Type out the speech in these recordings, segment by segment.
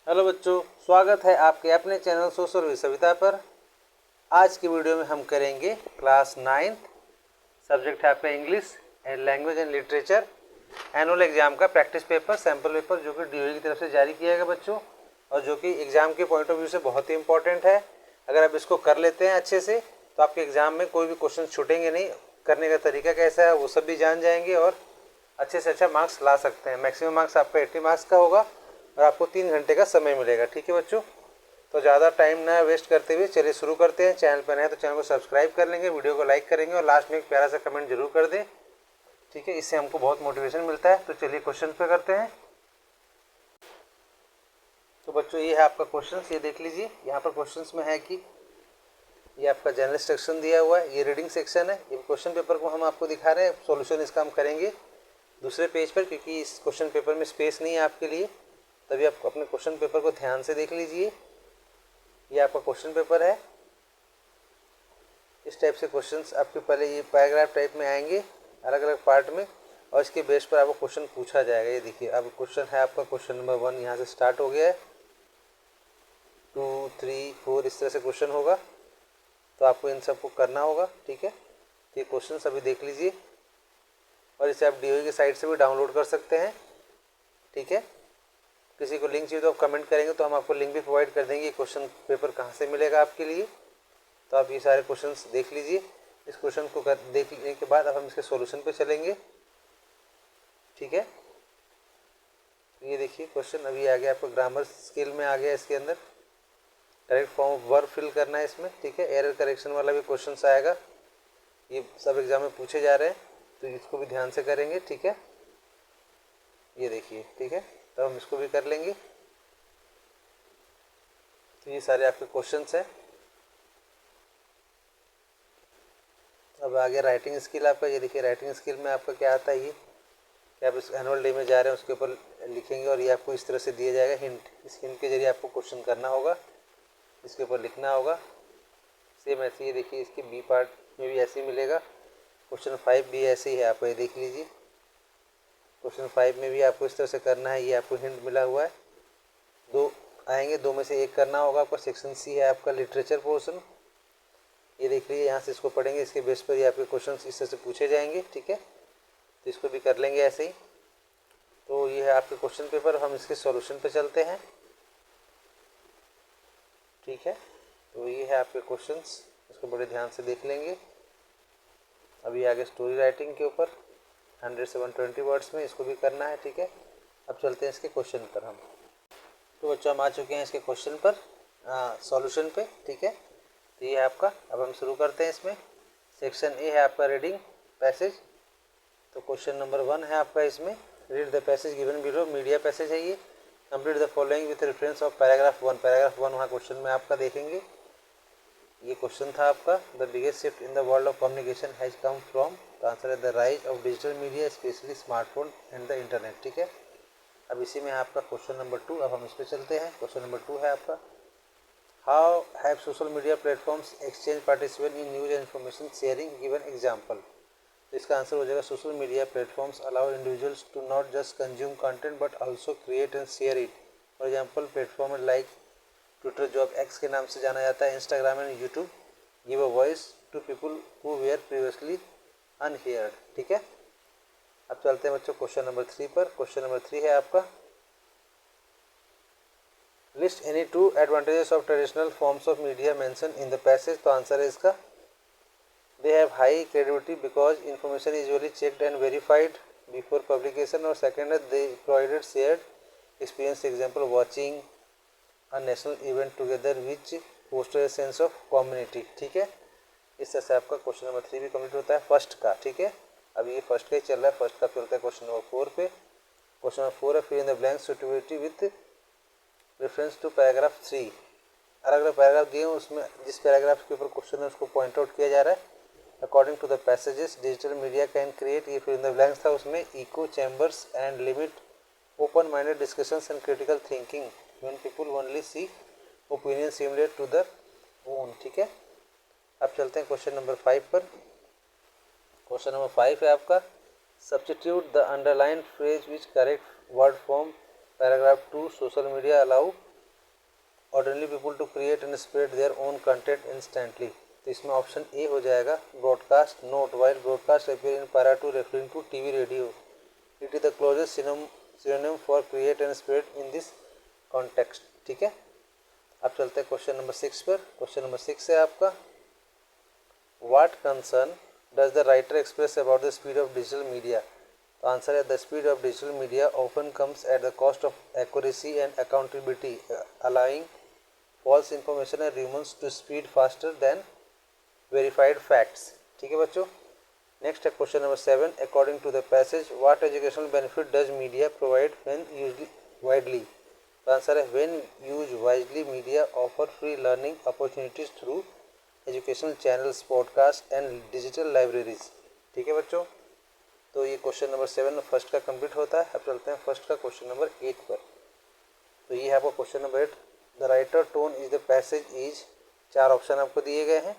Hello बच्चों, स्वागत है आपके अपने चैनल सोशल विद सविता पर। आज की वीडियो में हम करेंगे क्लास 9th, सब्जेक्ट है आपका English and language and literature, annual exam का प्रैक्टिस पेपर, सैम्पल पेपर जो कि डीओई की तरफ से जारी किया गया बच्चों, और जो कि एग्जाम के पॉइंट ऑफ व्यू से बहुत ही इंपॉर्टेंट है। अगर आप इसको कर लेते हैं अच्छे से तो आपके एग्जाम में कोई भी क्वेश्चन छूटेंगे नहीं। करने का तरीका कैसा है वो सब भी जान जाएंगे और अच्छे से अच्छा मार्क्स ला सकते हैं। मैक्सिमम मार्क्स आपका 80 मार्क्स का होगा और आपको 3 घंटे का समय मिलेगा। ठीक है बच्चों, तो ज़्यादा टाइम ना वेस्ट करते हुए चलिए शुरू करते हैं। चैनल पर नए तो चैनल को सब्सक्राइब कर लेंगे, वीडियो को लाइक करेंगे और लास्ट में एक प्यारा सा कमेंट जरूर कर दें। ठीक है, इससे हमको बहुत मोटिवेशन मिलता है। तो चलिए क्वेश्चन पे करते हैं। तो बच्चों ये है आपका क्वेश्चन, ये देख लीजिए। यहाँ पर क्वेश्चन में है कि ये आपका जनरल सेक्शन दिया हुआ है, ये रीडिंग सेक्शन है। ये क्वेश्चन पेपर को हम आपको दिखा रहे हैं, सॉल्यूशन इसका हम करेंगे दूसरे पेज पर, क्योंकि इस क्वेश्चन पेपर में स्पेस नहीं है आपके लिए। तभी आप अपने क्वेश्चन पेपर को ध्यान से देख लीजिए। ये आपका क्वेश्चन पेपर है। इस टाइप से क्वेश्चंस आपके पहले ये पैराग्राफ टाइप में आएंगे अलग अलग पार्ट में, और इसके बेस पर आपको क्वेश्चन पूछा जाएगा। ये देखिए, अब क्वेश्चन है आपका क्वेश्चन नंबर 1 यहाँ से स्टार्ट हो गया है। 2, 3, 4 इस तरह से क्वेश्चन होगा, तो आपको इन सबको करना होगा। ठीक है, ये क्वेश्चन अभी देख लीजिए और इसे आप डीओई की साइट से भी डाउनलोड कर सकते हैं। ठीक है, किसी को लिंक चाहिए तो आप कमेंट करेंगे तो हम आपको लिंक भी प्रोवाइड कर देंगे। क्वेश्चन पेपर कहाँ से मिलेगा आपके लिए, तो आप ये सारे क्वेश्चंस देख लीजिए। इस क्वेश्चन को देखने के बाद अब हम इसके सॉल्यूशन पे चलेंगे। ठीक है, ये देखिए क्वेश्चन अभी आ गया आपको, ग्रामर स्किल में आ गया। इसके अंदर correct form of verb fill करना है इसमें। ठीक है, एरर करेक्शन वाला भी क्वेश्चन आएगा। ये सब एग्जाम में पूछे जा रहे हैं, तो इसको भी ध्यान से करेंगे। ठीक है, ये देखिए। ठीक है, तो हम इसको भी कर लेंगे। तो ये सारे आपके क्वेश्चंस हैं। अब आ गया राइटिंग स्किल आपका। ये देखिए, राइटिंग स्किल में आपका क्या आता है, ये कि आप इस एनुअल डे में जा रहे हैं उसके ऊपर लिखेंगे और ये आपको इस तरह से दिया जाएगा हिंट। इस हिंट के जरिए आपको क्वेश्चन करना होगा, इसके ऊपर लिखना होगा। सेम ऐसे ही देखिए, इसके बी पार्ट में भी ऐसे ही मिलेगा। क्वेश्चन 5 भी ऐसे ही है, आप ये देख लीजिए। क्वेश्चन 5 में भी आपको इस तरह से करना है, ये आपको हिंट मिला हुआ है। 2 आएंगे, 2 में से एक करना होगा आपका। सेक्शन सी है आपका लिटरेचर पोर्शन, ये देख लीजिए। यहाँ से इसको पढ़ेंगे, इसके बेस पर ये आपके क्वेश्चन इस तरह से पूछे जाएंगे। ठीक है, तो इसको भी कर लेंगे ऐसे ही। तो ये है आपके क्वेश्चन पेपर, हम इसके सॉल्यूशन पे चलते हैं। ठीक है, तो ये है आपके क्वेश्चंस, इसको बड़े ध्यान से देख लेंगे। अभी आगे स्टोरी राइटिंग के ऊपर 100 से 120 वर्ड्स में इसको भी करना है। ठीक है, अब चलते हैं इसके क्वेश्चन पर हम। तो बच्चों हम आ चुके हैं इसके क्वेश्चन पर, सॉल्यूशन पे। ठीक है, तो ये है आपका। अब हम शुरू करते हैं इसमें। सेक्शन ए है आपका रीडिंग पैसेज। तो क्वेश्चन नंबर 1 है आपका इसमें, read the passage given below, media passage है ये। Complete the following with reference of paragraph 1। Paragraph 1 वहाँ क्वेश्चन में आपका देखेंगे। ये क्वेश्चन था आपका, the biggest shift in the world of communication has come from. The answer है the rise of digital media specially smartphone and the internet. ठीक है, अब इसी में आपका क्वेश्चन नंबर 2। अब हम इस पर चलते हैं। क्वेश्चन नंबर 2 है आपका, how have social media platforms exchange participate in news and information sharing, given example. तो इसका आंसर हो जाएगा, social media platforms allow individuals to not just consume content but also create and share it. For example platform like Twitter, जो अब X के नाम से जाना जाता है, Instagram and YouTube give a voice to people who were previously unheard. ठीक है, अब चलते हैं बच्चों क्वेश्चन नंबर 3 पर। क्वेश्चन नंबर 3 है आपका, list any 2 advantages of traditional forms of media mention in the passage. तो आंसर है इसका, they have high credibility because information is usually checked and verified before publication, और second है they provided shared experience, example watching a national event together which foster a sense of community। ठीक है, इस तरह से आपका क्वेश्चन नंबर 3 भी complete होता है फर्स्ट का। ठीक है, अब ये फर्स्ट का ही चल रहा है, फर्स्ट का फिर होता है क्वेश्चन नंबर 4 पे। क्वेश्चन नंबर 4 है, fill in the blank suitability with reference to paragraph 3। अलग अलग पैराग्राफ दिए हैं, उसमें जिस पैराग्राफ के ऊपर क्वेश्चन है उसको पॉइंट आउट किया जा रहा है। According to the passages digital media can create, ये फिर इन द ब्लैंक्स था, उसमें echo chambers and limit open minded discussions and critical thinking when people only see opinion similar to the own. ठीक है, अब चलते हैं क्वेश्चन नंबर 5 पर। क्वेश्चन नंबर 5 है आपका, substitute the underline phrase which correct word from paragraph 2 social media allow ordinary people to create and spread their own content instantly. तो इसमें ऑप्शन ए हो जाएगा broadcast not while broadcast appear in para two referring to TV radio it is the closest synonym for create and spread in this context. ठीक है, अब चलते हैं question number 6 पर। क्वेश्चन नंबर 6 है आपका what concern does the writer express about the speed of digital media. तो answer है the speed of digital media often comes at the cost of accuracy and accountability allowing false information and rumours to speed faster than verified facts. ठीक है बच्चों, next है question number 7 according to the passage what educational benefit does media provide when used widely. तो answer है when use wisely media offer free learning opportunities through educational channels podcast and digital libraries. ठीक है बच्चों, तो ये question number 7 first का complete होता है। अब चलते हैं फर्स्ट का क्वेश्चन नंबर 8 पर। तो ये है आपका question number 8 the writer tone is the passage is. 4 option आपको दिए गए हैं,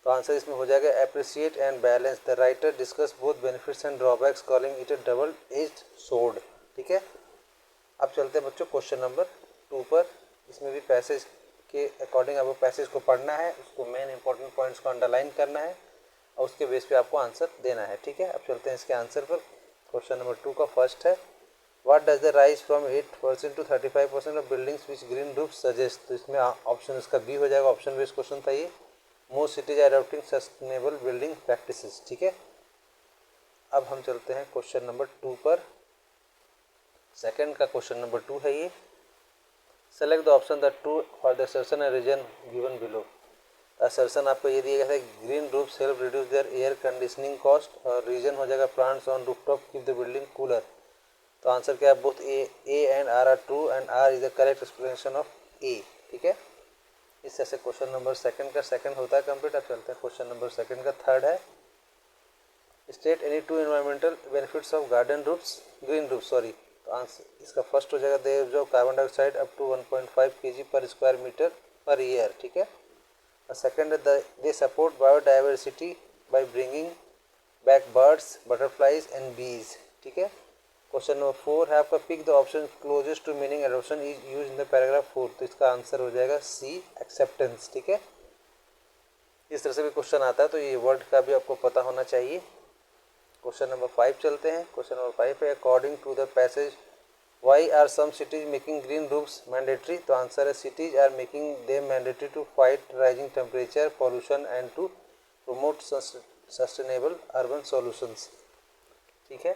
तो आंसर इसमें हो जाएगा appreciate and balance. The writer discuss both benefits and drawbacks calling it a double edged sword. ठीक है, अब चलते हैं बच्चों क्वेश्चन नंबर 2 पर। इसमें भी पैसेज के अकॉर्डिंग आपको पैसेज को पढ़ना है, उसको मेन इंपॉर्टेंट पॉइंट्स को अंडरलाइन करना है और उसके बेस पे आपको आंसर देना है। ठीक है, अब चलते हैं इसके आंसर पर। क्वेश्चन नंबर 2 का फर्स्ट है what does the rise from 8% to 35% of buildings which green roof suggest. तो इसमें ऑप्शन इसका बी हो जाएगा, ऑप्शन बेस्ड क्वेश्चन था ये। Most cities adopting sustainable building practices. ठीक है, अब हम चलते हैं क्वेश्चन नंबर 2 पर। सेकंड का क्वेश्चन नंबर 2 है ये select the option the true for the assertion and reason given below. Assertion आपको ये दिया गया है green roof help reduce their air conditioning cost और रीजन हो जाएगा plants on rooftop keep the building cooler. तो आंसर क्या है both A and R true and R is the correct explanation of A. ठीक है, इस तरह से क्वेश्चन नंबर सेकंड का सेकंड होता है कंप्लीट। अब चलते हैं क्वेश्चन नंबर सेकंड का थर्ड है state any two environmental benefits of garden roofs green roof. Sorry, तो आंसर इसका फर्स्ट हो जाएगा दे जो carbon dioxide up to 1.5 kg per square metre per year. ठीक है, और सेकंड है they support biodiversity by bringing back birds butterflies and bees. ठीक है, क्वेश्चन नंबर 4 है आपका pick the option closest to meaning adoption is use in the paragraph 4। तो इसका आंसर हो जाएगा सी एक्सेप्टेंस। ठीक है, इस तरह से भी क्वेश्चन आता है तो ये वर्ड का भी आपको पता होना चाहिए। क्वेश्चन नंबर 5 चलते हैं। क्वेश्चन नंबर 5 है according to the passage why are some cities making green roofs mandatory. तो आंसर है cities are making them mandatory to fight rising temperature pollution and to promote sustainable urban solutions. ठीक है,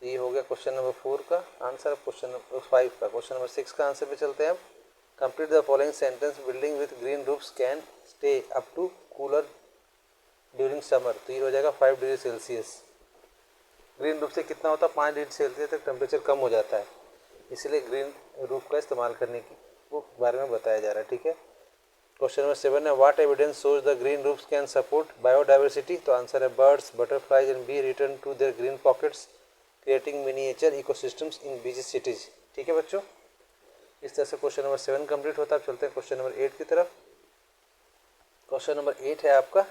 तो ये हो गया question number 4 का answer. Question number 5 का क्वेश्चन नंबर 6 का आंसर पे चलते हैं अब complete the following sentence building with green roofs can stay up to cooler during summer. तो ये हो जाएगा 5 डिग्री सेल्सियस। ग्रीन रूफ से कितना होता है 5 डिग्री सेल्सियस तक टेम्परेचर कम हो जाता है, इसलिए ग्रीन रूफ का इस्तेमाल करने की वो बारे में बताया जा रहा है। ठीक है, क्वेश्चन नंबर 7 है what evidence shows the green roofs can support biodiversity. तो आंसर है birds butterflies and bee return to their green pockets creating miniature ecosystems in busy cities. ठीक है बच्चों, इस तरह से क्वेश्चन नंबर 7 कंप्लीट होता है। अब चलते हैं क्वेश्चन नंबर 8 की तरफ। क्वेश्चन नंबर 8 है आपका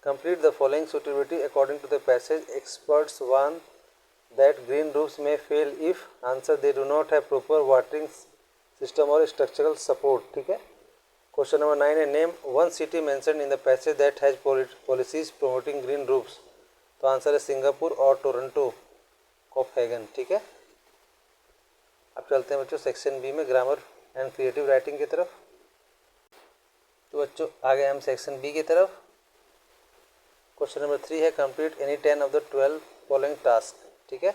complete the following suitability according to the passage experts warn that green roofs may fail if answer they do not have proper watering system और स्ट्रक्चरल सपोर्ट। ठीक है, क्वेश्चन नंबर 9 है name one city mentioned in the passage that has policies promoting green roofs. तो answer है Singapore और Toronto Copenhagen. ठीक है, अब चलते हैं बच्चों सेक्शन बी में ग्रामर एंड क्रिएटिव राइटिंग की तरफ। तो बच्चों आगे हम सेक्शन बी की तरफ। क्वेश्चन नंबर 3 है complete any 10 of the 12 following task. ठीक है,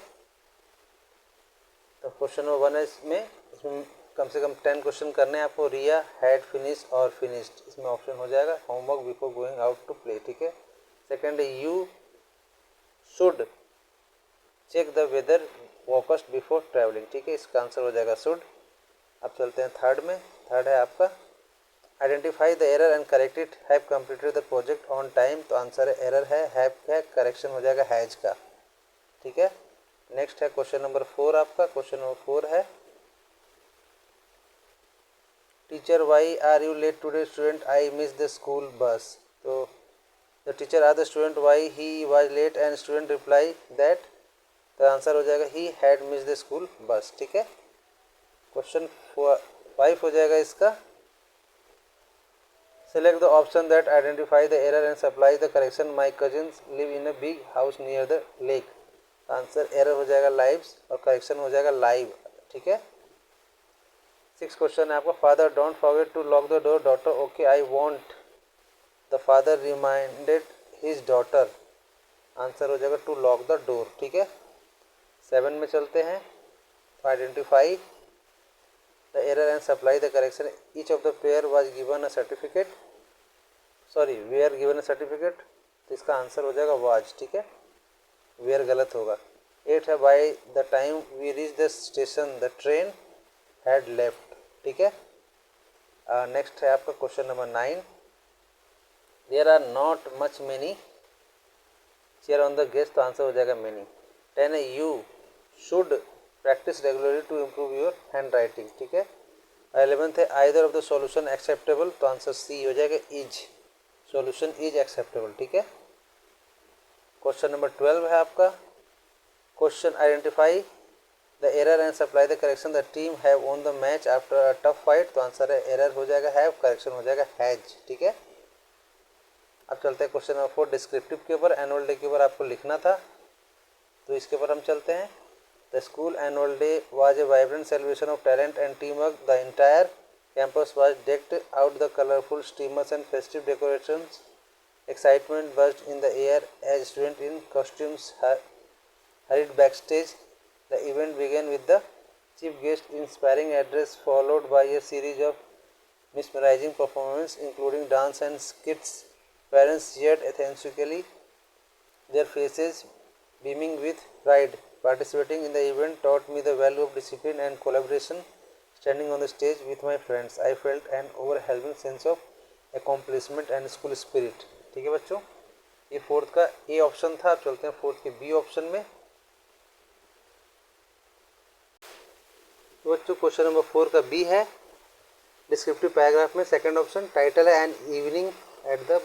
तो क्वेश्चन नंबर 1 है इसमें कम से कम 10 क्वेश्चन करने हैं आपको। रिया हैड फिनिश और फिनिश्ड, इसमें ऑप्शन हो जाएगा homework before going out to play. ठीक है, सेकंड है you should check the weather focused before travelling. ठीक है, इसका आंसर हो जाएगा शुड। अब चलते हैं थर्ड में। थर्ड है आपका identify the error and correct it have completed the project on time. तो आंसर है एरर है हैव है, करेक्शन हो जाएगा हैज का। ठीक है, नेक्स्ट है क्वेश्चन नंबर 4 आपका। क्वेश्चन नंबर 4 है teacher why are you late today student I miss the school bus. तो the teacher are the student why he was late and student reply that. तो answer हो जाएगा he had miss the school bus. ठीक है, question 5 हो जाएगा इसका। Select the option that identify the error and supply the correction. My cousins live in a big house near the lake. Answer error हो जाएगा lives और correction हो जाएगा लाइव। ठीक है। 6 क्वेश्चन है आपका। Father don't forget to lock the door. Daughter okay I want. The father reminded his daughter. Answer हो जाएगा टू लॉक द डोर। ठीक है। 7 में चलते हैं। Identify the error and supply the correction. Each of the pair was given a certificate, sorry were given a certificate, तो इसका answer हो जाएगा वाज। ठीक है, वेयर गलत होगा। 8 है by the time we reach the station the train had left. ठीक है। नेक्स्ट है आपका question number 9। There are not much many chair on the guest, तो आंसर हो जाएगा मेनी। 10 है you should practise regularly to improve your handwriting. ठीक है। 11th है either of the solution acceptable, तो आंसर सी हो जाएगा इज, सॉल्यूशन इज एक्सेप्टेबल। ठीक है। क्वेश्चन नंबर 12 है आपका। Question identify the error and supply the correction. The team have won the match after a tough fight, तो answer है error हो जाएगा हैव, करेक्शन हो जाएगा हैज। ठीक है। अब चलते हैं क्वेश्चन नंबर 4 डिस्क्रिप्टिव के ऊपर। एनुअल डे के ऊपर आपको लिखना था, तो इसके ऊपर हम चलते हैं। The school annual day was a vibrant celebration of talent and team work. The entire campus was decked out the colorful streamers and festive decorations. Excitement buzzed in the air as students in costumes hurried backstage. The event began with the chief guest's inspiring address, followed by a series of mesmerizing performances, including dance and skits. Parents cheered enthusiastically, their faces beaming with pride. Participating in the event taught me the value of discipline and collaboration. Standing on the stage with my friends, I felt an overwhelming sense of accomplishment and school spirit. ठीक है बच्चों, ये 4th का A option था। अब चलते हैं 4th के बी ऑप्शन में। तो बच्चों क्वेश्चन नंबर 4 का बी है डिस्क्रिप्टिव पैराग्राफ में। सेकंड ऑप्शन टाइटल है an evening at the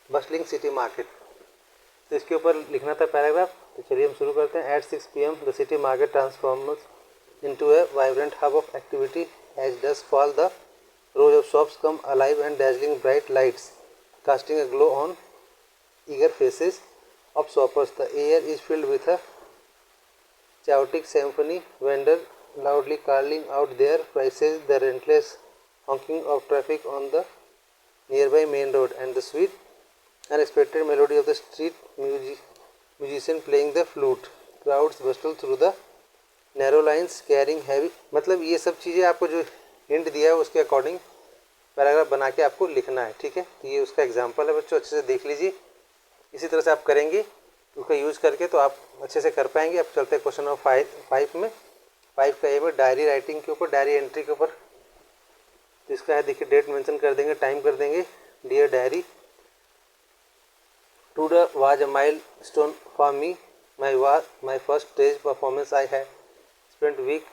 bustling city market, तो इसके ऊपर लिखना था पैराग्राफ। तो चलिए हम शुरू करते हैं। At 6 PM the city market transforms into a vibrant hub of activity. As dusk falls, the rows of shops come alive and dazzling bright lights, casting a glow on eager faces of shoppers. The air is filled with a chaotic symphony, vendors loudly calling out their prices, the relentless honking of traffic on the nearby main road, and the sweet, unexpected melody of the street musician playing the flute. Crowds bustle through the narrow lines carrying heavy. मतलब ये सब चीज़ें आपको जो hint दिया है उसके according paragraph बना के आपको लिखना है। ठीक है। तो ये उसका एग्जांपल है बच्चों, अच्छे से देख लीजिए। इसी तरह से आप करेंगे, उसका यूज़ करके तो आप अच्छे से कर पाएंगे। अब चलते हैं क्वेश्चन नंबर 5 में। 5 का ये डायरी राइटिंग के ऊपर, डायरी एंट्री के ऊपर। तो इसका है देखिए, डेट मेंशन कर देंगे, टाइम कर देंगे। Dear diary, today was a milestone for me, my first stage performance I है spent week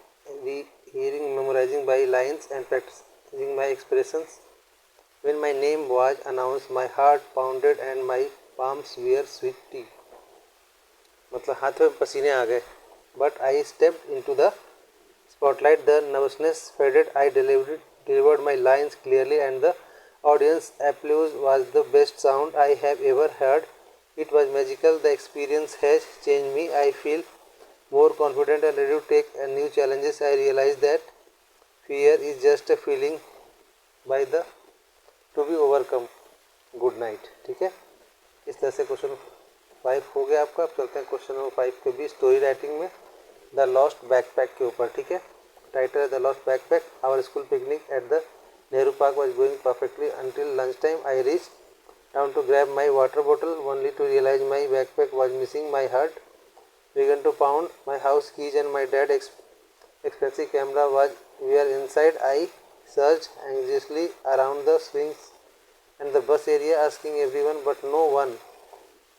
hearing, memorizing by lines and practicing my expressions. When my name was announced, my heart pounded and my palms were sweaty. मतलब हाथ में पसीने आ गए। But I stepped into the spotlight. The nervousness faded. I delivered my lines clearly, and the audience applause was the best sound I have ever heard. It was magical. The experience has changed me. I feel more confident and ready to take new challenges. I realize that fear is just a feeling to be overcome. Good night. ठीक है। इस तरह से question 5 हो गया आपका। अब चलते हैं क्वेश्चन नंबर 5 के भी स्टोरी राइटिंग में। द लॉस्ट बैकपैक के ऊपर। ठीक है। टाइटल है the lost backpack. Our school picnic at the Nehru park was going perfectly until lunchtime. I reached down to grab my water bottle only to realize my backpack was missing. My heart began to pound. My house keys and my dad's expensive camera were inside. I searched anxiously around the swings and the bus area, asking everyone, but no one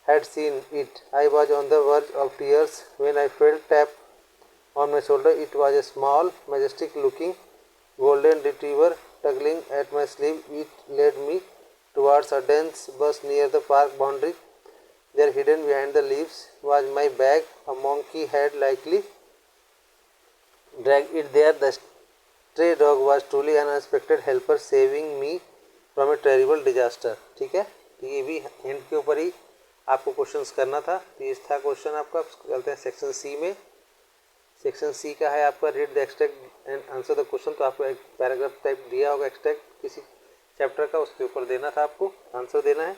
had seen it. I was on the verge of tears when I felt tap on my shoulder. It was a small, majestic-looking golden retriever tugging at my sleeve. It led me towards a dense bush near the park boundary. There, hidden behind the leaves, was my bag. A monkey had likely dragged it there. The stray dog was truly N unexpected helper saving me from A terrible disaster. ठीक है, तो ये भी hint के ऊपर ही आपको questions करना था। तो ये था क्वेश्चन आपका। चलते हैं सेक्शन सी में। सेक्शन सी का है आपका read the extract and answer the question. तो आपको एक पैराग्राफ टाइप दिया होगा एक्सट्रैक्ट किसी चैप्टर का, उसके ऊपर देना था आपको, आंसर देना है।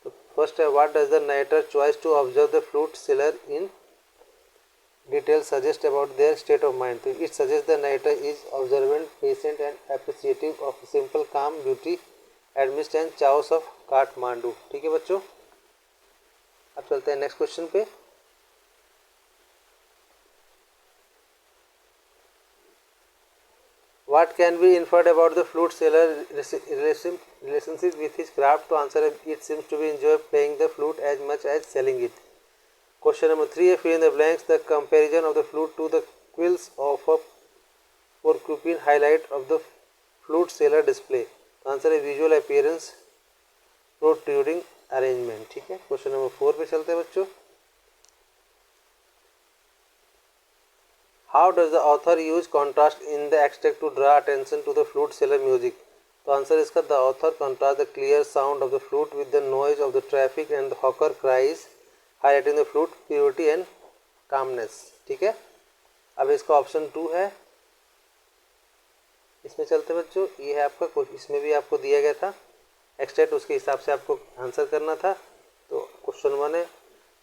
तो फर्स्ट है, what does the narrator choice to observe the flute seller in detail suggest about their state of mind. तो it suggest the narrator is observant, patient and appreciative of simple calm beauty amidst and chaos of Kathmandu. ठीक है बच्चों, अब चलते हैं next question पे। What can be inferred about the flute seller relationship with his craft? To answer it seems to be enjoy playing the flute as much as selling it. Question number 3 है, fill in the blanks. The comparison of the flute to the quills of a porcupine highlight of the flute seller display. तो answer है visual appearance, protruding arrangement। ठीक है, question number 4 पे चलते हैं बच्चों। How does the author use contrast in the extract to draw attention to the flute seller music? तो answer इसका, the author contrast the clear sound of the flute with the noise of the traffic and the hawker cries, highlighting the flute purity and calmness। ठीक है, अब इसका option 2 है, इसमें चलते बच्चों। ये है आपका, इसमें भी आपको दिया गया था एक्सट्रैक्ट, उसके हिसाब से आपको आंसर करना था। तो क्वेश्चन 1 है,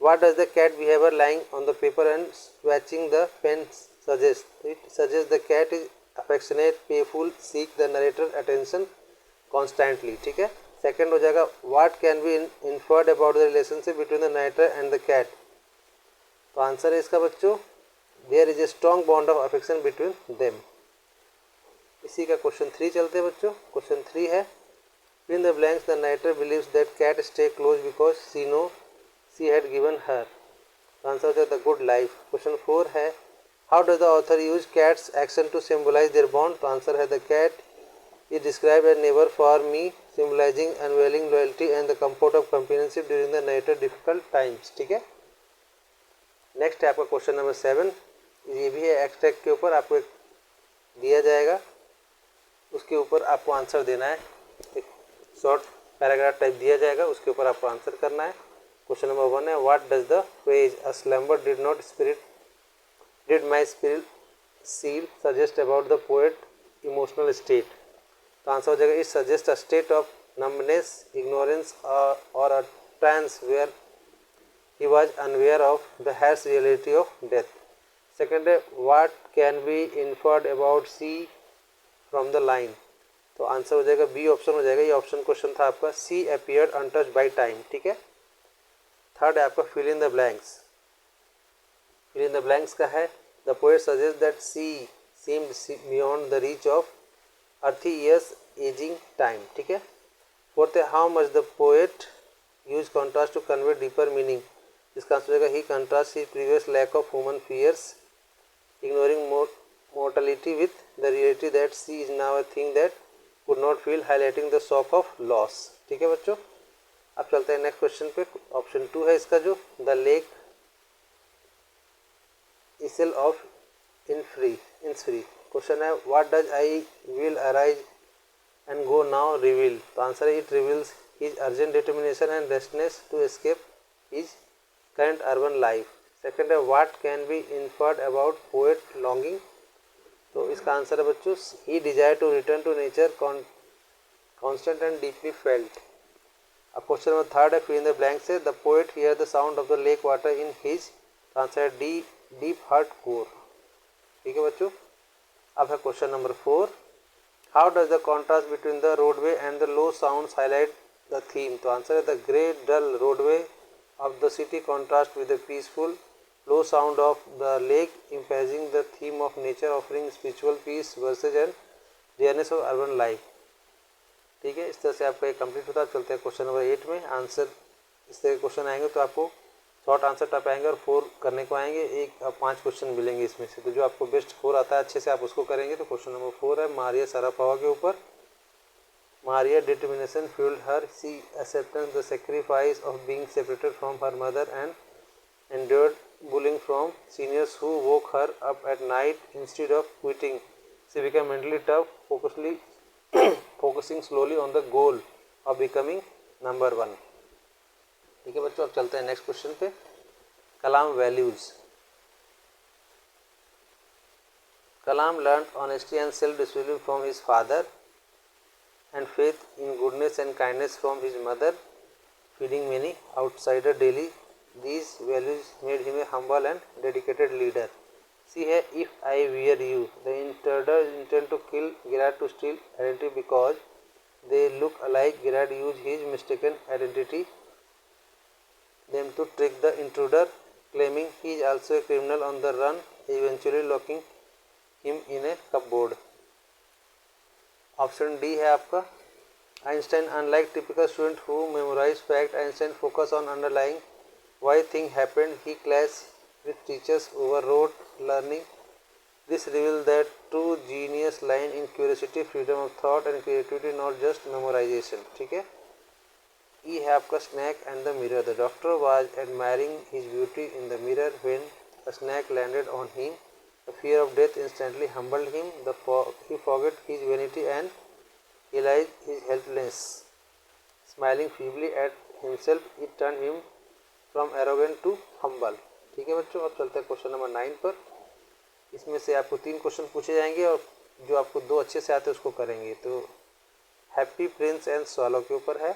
what does the cat behavior lying on the paper and swatching the pen suggest? It suggests the cat is affectionate, playful, seek the narrator attention constantly। ठीक है, सेकंड हो जाएगा, what can be inferred about the relationship between the narrator and the cat? तो answer है इसका बच्चों, there is a strong bond of affection between them। इसी का क्वेश्चन 3 चलते हैं बच्चों। क्वेश्चन 3 है, in the blanks the narrator believes that cat stay close because she know she had given her। Answer है the good life। क्वेश्चन 4 है, how does the author use cat's action to symbolize their bond? तो answer है the cat is described as neighbor for me, symbolizing unwavering loyalty and the comfort of companionship during the narrator's difficult times। ठीक है, next है आपका question number 7। ये भी है extract के ऊपर, आपको एक दिया जाएगा, उसके ऊपर आपको आंसर देना है। एक शॉर्ट पैराग्राफ टाइप दिया जाएगा, उसके ऊपर आपको आंसर करना है। क्वेश्चन नंबर 1 है, what does the phrase a slumber did my spirit seal suggest about the poet emotional state? तो आंसर हो जाएगा, it suggest a state of numbness, ignorance और a trance where he was unaware of the harsh reality of death. Second है, what can be inferred about she from the line? तो answer हो जाएगा B option हो जाएगा। ये option question था आपका, she appeared untouched by time. ठीक है, थर्ड है आपका fill in the blanks. Fill in the blanks का है, the poet suggest that she seemed beyond the reach of earthly years aging time. ठीक है, फोर्थ है, how much the poet use contrast to convey deeper meaning? इसका answer हो जाएगा, he contrast he previous lack of human fears ignoring mortality with the reality that she is now a thing that could not feel, highlighting the shock of loss। ठीक है बच्चों, अब चलते हैं next question पे। Option 2 है इसका, जो the lake isle of Innisfree. Question है, what does I will arise and go now reveal? तो आंसर है, it reveals his urgent determination and restlessness to escape his current urban life. Second है, what can be inferred about poet longing? तो इसका answer है बच्चों, he desire to return to nature constant and deeply felt. अब question number 3 है, fill in the blank से, the poet hear the sound of the lake water in his. Answer है D, deep heart core. ठीक है बच्चों, अब है question number 4, how does the contrast between the roadway and the low sounds highlight the theme? तो answer है, the grey dull roadway of the city contrast with the peaceful low sound of the lake, emphasizing the theme of nature, offering spiritual peace versus and rearness of urban life। ठीक है, इस तरह से आपका एक complete होता है। चलते हैं क्वेश्चन नंबर 8 में। आंसर इस तरह के क्वेश्चन आएंगे तो आपको शॉर्ट आंसर टाइप आएंगे और 4 करने को आएंगे, 5 क्वेश्चन मिलेंगे इसमें से। तो जो आपको बेस्ट 4 आता है अच्छे से आप उसको करेंगे। तो क्वेश्चन नंबर 4 है, मारिया सरापोवा के ऊपर। Maria determination fueled her. She accepted the sacrifice of being separated from her mother and endured bullying from seniors who woke her up at night instead of quitting. She become mentally tough, focusing slowly on the goal of becoming number 1। ठीक है बच्चों, अब चलते हैं next question पे। Kalam values. Kalam learn honesty and self discipline from his father and faith in goodness and kindness from his mother, feeding many outsider daily. These values made him a humble and dedicated leader. See here, if I were you, the intruder intend to kill Gerard to steal identity because they look alike. Gerard used his mistaken identity them to trick the intruder, claiming he is also a criminal on the run, eventually locking him in a cupboard. Option D है आपका। Einstein unlike typical student who memorise fact, Einstein focus on underlying why thing happened, he clash with teachers over rote learning. This reveal that true genius lies in curiosity, freedom of thought and creativity, not just memorisation. ठीक है। E है आपका snake and the mirror. The doctor was admiring his beauty in the mirror when a snake landed on him. The fear of death instantly humbled him. He forgot his vanity and realized his helplessness. Smiling feebly at himself, it turned him from arrogant to humble. ठीक है बच्चों, अब चलते हैं question number 9 पर। इसमें से आपको 3 क्वेश्चन पूछे जाएंगे और जो आपको 2 अच्छे से आते हैं उसको करेंगे। तो हैप्पी प्रिंस एंड स्वालो के ऊपर है।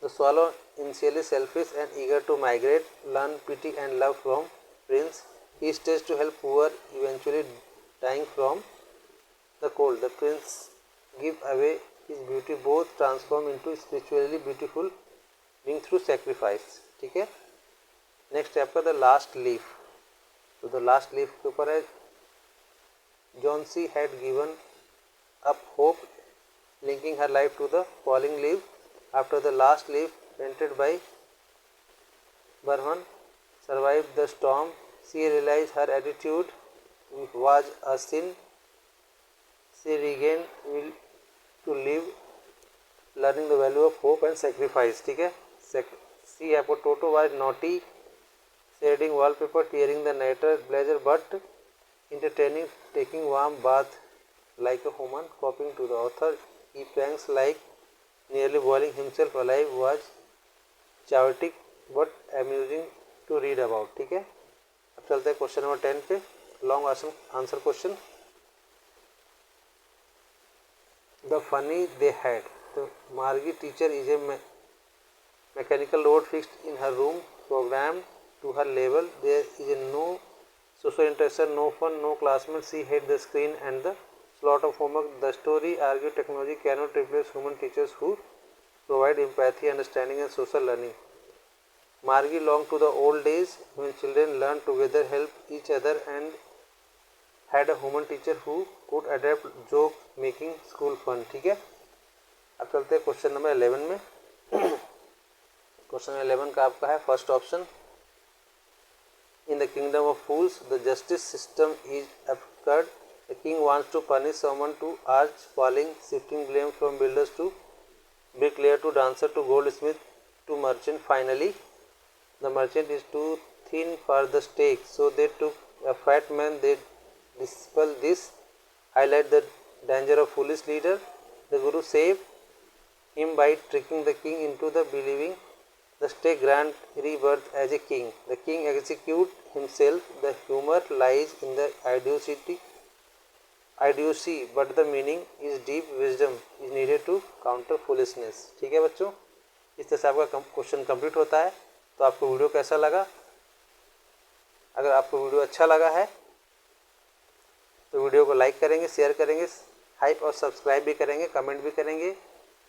The swallow, initially selfish and eager to migrate, learn pity and love from prince. He stays to help poor, eventually dying from the cold. The prince give away his beauty, both transform into spiritually beautiful being through sacrifice. ठीक है। Next है आपका the last leaf. तो the last leaf के ऊपर है, Johnsy had given up hope, linking her life to the falling leave. After the last leaf painted by Behrman survived the storm, she realized her attitude was a sin. She regained will to live, learning the value of hope and sacrifice. ठीक है। See a potato was naughty, shading wallpaper, tearing the nighter blazer, but entertaining, taking warm bath like a human. Copying to the author, he pranks like nearly boiling himself alive, was chaotic but amusing to read about. ठीक है। अब चलते हैं question number 10 पे, long answer question. The funny they had. तो Margie teacher is a mechanical rod fixed in her room, programme to her level. There is a no social interaction, no fun, no classmate. She had the screen and the slot of homework. The story argue technology can not replace human teachers who provide empathy, understanding and social learning. Margie longed to the old days when children learned together, helped each other, and had a human teacher who could adapt joke making school fun। ठीक है। अब चलते हैं question number 11 में। Question 11 का आपका है first option, in the kingdom of fools the justice system is absurd. The king wants to punish someone to arch falling, shifting blame from builders to bricklayer to dancer to goldsmith to merchant. Finally the merchant is too thin for the stake, so they took a fat man. They dispel this, highlight the danger of foolish leader. The guru saved him by tricking the king into the believing the stake grant rebirth as a king. The king execute himself. The humor lies in the idiocy, but the meaning is deep. Wisdom is needed to counter foolishness। ठीक है बच्चों, इस तरह से आपका question complete होता है। तो आपको वीडियो कैसा लगा? अगर आपको वीडियो अच्छा लगा है तो वीडियो को लाइक करेंगे, शेयर करेंगे, हाइप और सब्सक्राइब भी करेंगे, कमेंट भी करेंगे।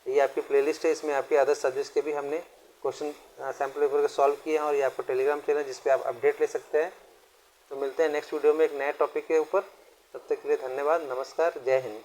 ये आपकी प्लेलिस्ट है, इसमें आपके अदर सब्जेक्ट्स के भी हमने क्वेश्चन सैम्पल पेपर के सॉल्व किए हैं और ये आपको टेलीग्राम चैनल जिस पे आप अपडेट ले सकते हैं। तो मिलते हैं नेक्स्ट वीडियो में एक नए टॉपिक के ऊपर। तब तक के लिए धन्यवाद, नमस्कार, जय हिंद।